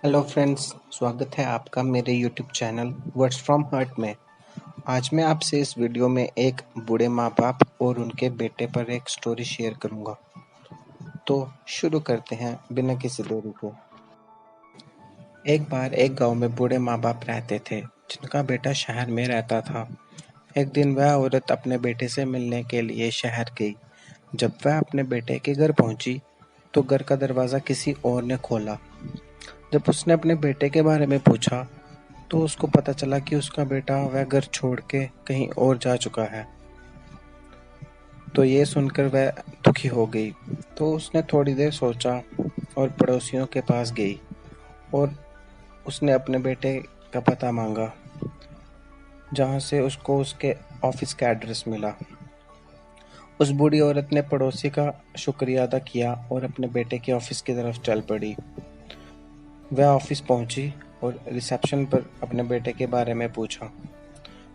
Hello friends, स्वागत है आपका मेरे YouTube channel words from heart में। आज मैं आपसे इस वीडियो में एक बूढ़े माँ बाप और उनके बेटे पर एक स्टोरी शेयर करूँगा। तो शुरू करते हैं बिना किसी देरी के। एक बार एक गांव में बूढ़े माँ बाप रहते थे जिनका बेटा शहर में रहता था। एक दिन वह औरत अपने बेटे से मिलने के लिए शहर गई। जब वह अपने बेटे के घर पहुंची तो घर का दरवाज़ा किसी और ने खोला। जब उसने अपने बेटे के बारे में पूछा तो उसको पता चला कि उसका बेटा वह घर छोड़ के कहीं और जा चुका है। तो ये सुनकर वह दुखी हो गई। तो उसने थोड़ी देर सोचा और पड़ोसियों के पास गई और उसने अपने बेटे का पता मांगा, जहाँ से उसको उसके ऑफिस का एड्रेस मिला। उस बूढ़ी औरत ने पड़ोसी का शुक्रिया अदा किया और अपने बेटे के ऑफिस की तरफ चल पड़ी। वह ऑफिस पहुंची और रिसेप्शन पर अपने बेटे के बारे में पूछा।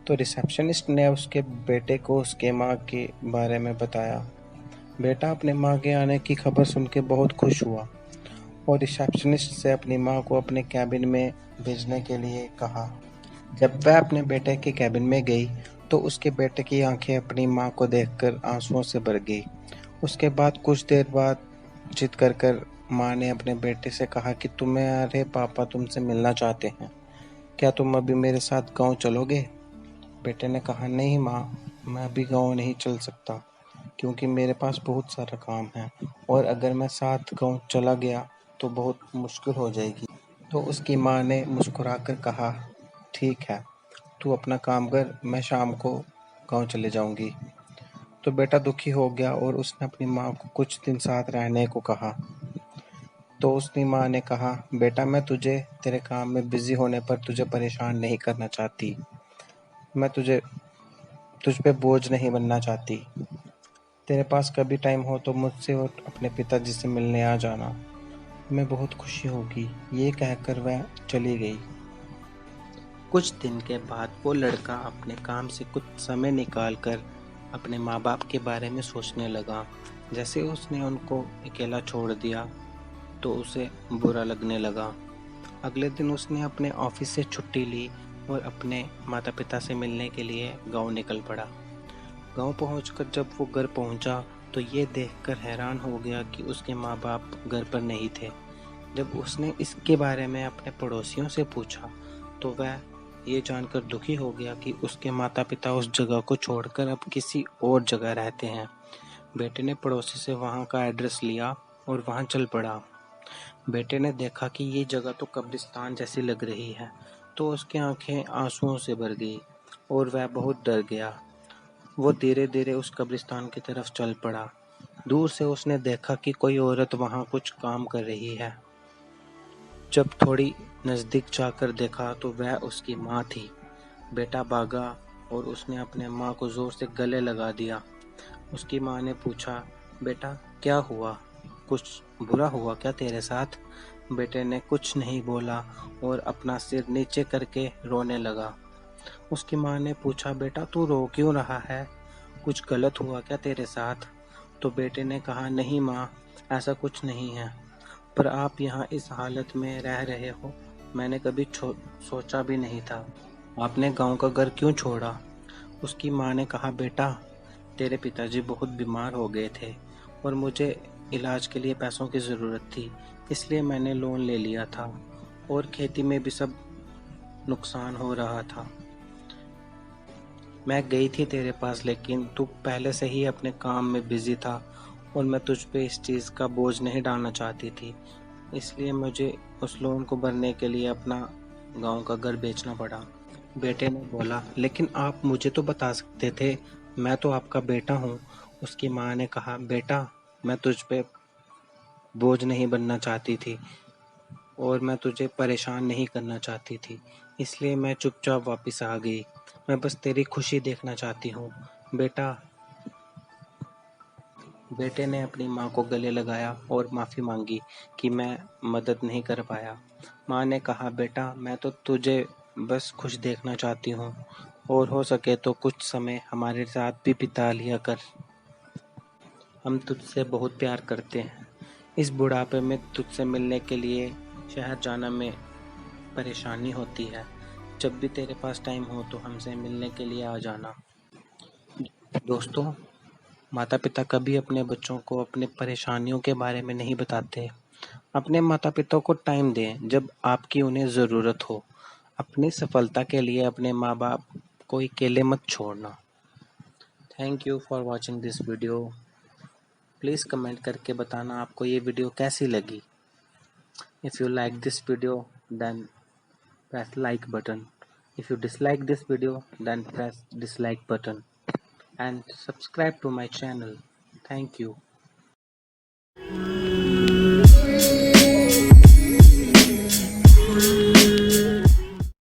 तो रिसेप्शनिस्ट ने उसके बेटे को उसके माँ के बारे में बताया। बेटा अपने माँ के आने की खबर सुन के बहुत खुश हुआ और रिसेप्शनिस्ट से अपनी माँ को अपने कैबिन में भेजने के लिए कहा। जब वह अपने बेटे के कैबिन में गई तो उसके बेटे की आंखें अपनी माँ को देखकर आंसुओं से भर गई। उसके बाद कुछ देर बाद जिद कर माँ ने अपने बेटे से कहा कि तुम्हारे पापा तुमसे मिलना चाहते हैं, क्या तुम अभी मेरे साथ गाँव चलोगे? बेटे ने कहा, नहीं माँ, मैं अभी गाँव नहीं चल सकता क्योंकि मेरे पास बहुत सारा काम है और अगर मैं साथ गाँव चला गया तो बहुत मुश्किल हो जाएगी। तो उसकी माँ ने मुस्कुराकर कहा, ठीक है, तू अपना काम कर, मैं शाम को गाँव चले जाऊंगी। तो बेटा दुखी हो गया और उसने अपनी माँ को कुछ दिन साथ रहने को कहा। तो उसकी माँ ने कहा, बेटा मैं तुझे तेरे काम में बिजी होने पर तुझे परेशान नहीं करना चाहती, मैं तुझ पे बोझ नहीं बनना चाहती। तेरे पास कभी टाइम हो तो मुझसे और अपने पिताजी से मिलने आ जाना, हमें बहुत खुशी होगी। ये कहकर वह चली गई। कुछ दिन के बाद वो लड़का अपने काम से कुछ समय निकालकर अपने माँ बाप के बारे में सोचने लगा। जैसे उसने उनको अकेला छोड़ दिया तो उसे बुरा लगने लगा। अगले दिन उसने अपने ऑफिस से छुट्टी ली और अपने माता पिता से मिलने के लिए गांव निकल पड़ा। गांव पहुंचकर जब वो घर पहुंचा तो ये देखकर हैरान हो गया कि उसके माँ बाप घर पर नहीं थे। जब उसने इसके बारे में अपने पड़ोसियों से पूछा तो वह ये जानकर दुखी हो गया कि उसके माता पिता उस जगह को छोड़कर अब किसी और जगह रहते हैं। बेटे ने पड़ोसी से वहाँ का एड्रेस लिया और वहाँ चल पड़ा। बेटे ने देखा कि ये जगह तो कब्रिस्तान जैसी लग रही है, तो उसकी आंखें आंसुओं से भर गई और वह बहुत डर गया। वो धीरे धीरे उस कब्रिस्तान की तरफ चल पड़ा। दूर से उसने देखा कि कोई औरत वहाँ कुछ काम कर रही है। जब थोड़ी नजदीक जाकर देखा तो वह उसकी माँ थी। बेटा भागा और उसने अपने माँ को जोर से गले लगा दिया। उसकी माँ ने पूछा, बेटा क्या हुआ, कुछ बुरा हुआ क्या तेरे साथ? बेटे ने कुछ नहीं बोला और अपना सिर नीचे करके रोने लगा। उसकी माँ ने पूछा, बेटा तू रो क्यों रहा है, कुछ गलत हुआ क्या तेरे साथ? तो बेटे ने कहा, नहीं माँ, ऐसा कुछ नहीं है, पर आप यहाँ इस हालत में रह रहे हो मैंने कभी सोचा भी नहीं था। आपने गांव का घर क्यों छोड़ा? उसकी माँ ने कहा, बेटा तेरे पिताजी बहुत बीमार हो गए थे और मुझे इलाज के लिए पैसों की ज़रूरत थी, इसलिए मैंने लोन ले लिया था और खेती में भी सब नुकसान हो रहा था। मैं गई थी तेरे पास लेकिन तू पहले से ही अपने काम में बिजी था और मैं तुझ पे इस चीज़ का बोझ नहीं डालना चाहती थी, इसलिए मुझे उस लोन को भरने के लिए अपना गांव का घर बेचना पड़ा। बेटे ने बोला, लेकिन आप मुझे तो बता सकते थे, मैं तो आपका बेटा हूँ। उसकी माँ ने कहा, बेटा मैं तुझ पे बोझ नहीं बनना चाहती थी और मैं तुझे परेशान नहीं करना चाहती थी, इसलिए मैं चुपचाप वापस आ गई। मैं बस तेरी खुशी देखना चाहती हूँ बेटा। बेटे ने अपनी माँ को गले लगाया और माफ़ी मांगी कि मैं मदद नहीं कर पाया। माँ ने कहा, बेटा मैं तो तुझे बस खुश देखना चाहती हूँ और हो सके तो कुछ समय हमारे साथ भी बिता लिया कर, हम तुझसे बहुत प्यार करते हैं। इस बुढ़ापे में तुझसे मिलने के लिए शहर जाना में परेशानी होती है। जब भी तेरे पास टाइम हो तो हमसे मिलने के लिए आ जाना। दोस्तों, माता पिता कभी अपने बच्चों को अपने परेशानियों के बारे में नहीं बताते। अपने माता पिता को टाइम दें जब आपकी उन्हें ज़रूरत हो। अपनी सफलता के लिए अपने माँ बाप को अकेले मत छोड़ना। Thank you for watching this video. Please comment करके बताना आपको ये वीडियो कैसी लगी। If you like this video then press like button. If you dislike this video then press dislike button and subscribe to my channel. Thank you.